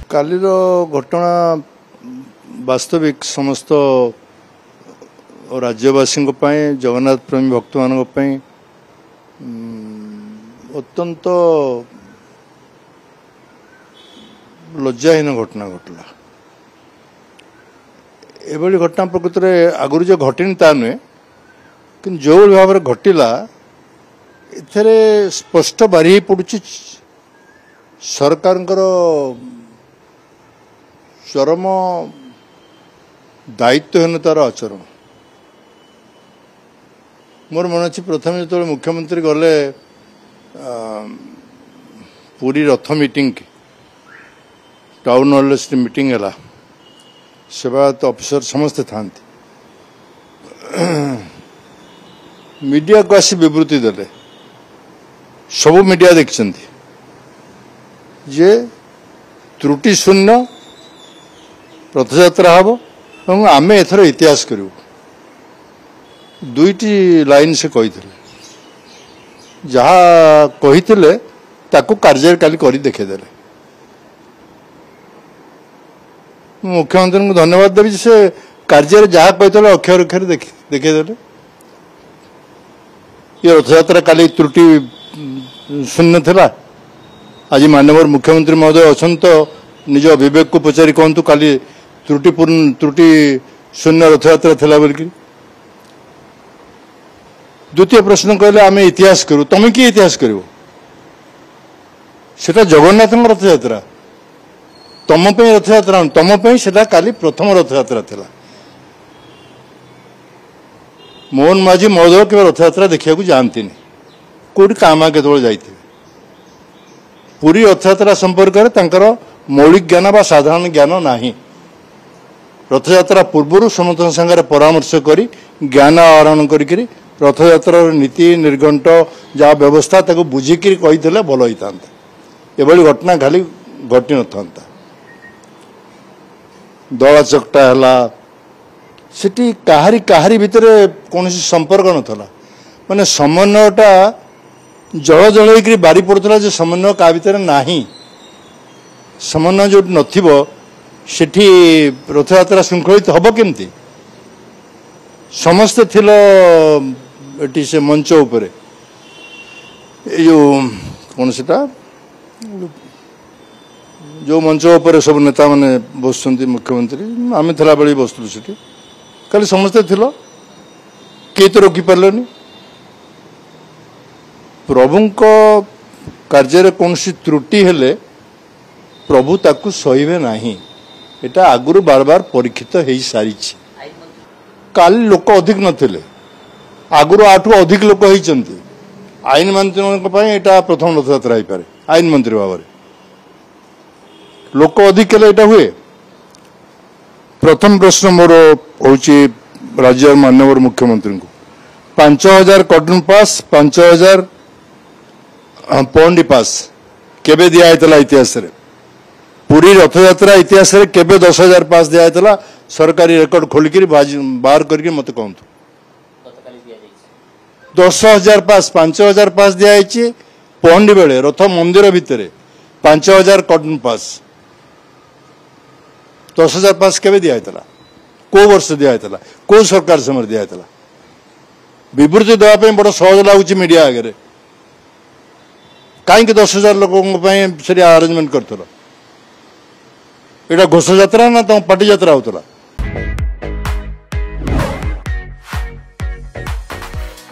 कालीर घटना वास्तविक समस्त राज्यवासी जगन्नाथ प्रेमी भक्त मान अत्यंत लज्जाहीन घटना घटला। एभली घटना प्रकृत में आगुरी जो घटनी ता नुहे कि जो भाव में घटला एथे स्पष्ट बारी पड़ुछि सरकार चरम दायित्वहीनतार आचरण। मोर मन अच्छी प्रथम जो मुख्यमंत्री गले पूरी रथ मीटिंग टाउन हॉल मीटिंग है सेवायत ऑफिसर समस्ते था मीडिया को आसी विवृत्ति देले सबू मीडिया देखते जे त्रुटि शून्य रथयात्रा हम और आम एथर इतिहास करूँ दुईटी लाइन से कही जहाँ कही ताकू कार्य काली कर देखेदे। मुख्यमंत्री को धन्यवाद देवी से कार्य जहाँ कही अक्षर अक्षर देखेदे। ये रथयात्रा काली त्रुटि शून्य थिला। आज माननीय मुख्यमंत्री महोदय अच्छा तो निज विवेक को पचारि कहतु काली त्रुटि शून्य रथयात्रा थिला बोल। द्वितीय प्रश्न कहले आम इतिहास करूँ तुम किए इतिहास कर जगन्नाथ रथयात्रा तुम रथयात्रा तुम काली प्रथम रथयात्रा थिला। मोहन माझी महोदय के रथयात्रा देखा जाती कौट कामा केतल जाइए पूरी रथयात्रा संपर्क में मौलिक ज्ञान बा साधारण ज्ञान नाही। रथयात्रा पूर्व समस्त संगे परामर्श करी ज्ञान आहरण करी रथयात्रा नीति निर्घंट जहाँ व्यवस्था ताको बुझिकी कही भल होता। एभली घटना खाली घटी न था दला चकटा है सेठी काहारी भितर कौन संपर्क नाला माने समन्वयटा जल जल बारी पड़ता जो समन्वय क्या भितर नाही समन्वय जो नथिबो सेठी रथयात्रा श्रृंखलित हम केमती समस्ते थिल एटी से मंच उपरे जो कौन सेटा जो मंच उपरे सब नेता माने बसुंती मुख्यमंत्री आम थिला बेले बसलु सेठी खाली समस्ते थिल किए तो रोकी पार्लनी। प्रभु कार्य कौन त्रुटि हेले प्रभु ताकू सहिबे नाही एटा आगुरु बार बार परीक्षित हो सारी। काली लोक अधिक नथिले आगुरु आठू अधिक लोक होइचंती आईन मंत्री एटा प्रथम रथयात्रा हो पारे आईन मंत्री भाव में लोक अधिक हेले एटा हुए। प्रथम प्रश्न मोर होची राज्य माननीय मुख्यमंत्री को 5000 कॉटन पास 5000 पौंडी पास केबे दिया इतिहास रे पूरी रथयात्रा इतिहास रे केबे 10,000 पास दिया सरकारी रेकर्ड खोलिक बाहर करके मत कहतु 10,000 पास 5,000 पास दिखाई पौंडी बेले रथ मंदिर भितर 5,000 कॉटन पास 10,000 पास केबे दिया को वर्ष दिया को सरकार समय दिया विवृत्ति देवाई बड़ सहज लगुच मीडिया आगे कहीं 10,000 लोक से अरेंजमेंट कर घोष यात्रा ना तुम पार्टी यात्रा होता।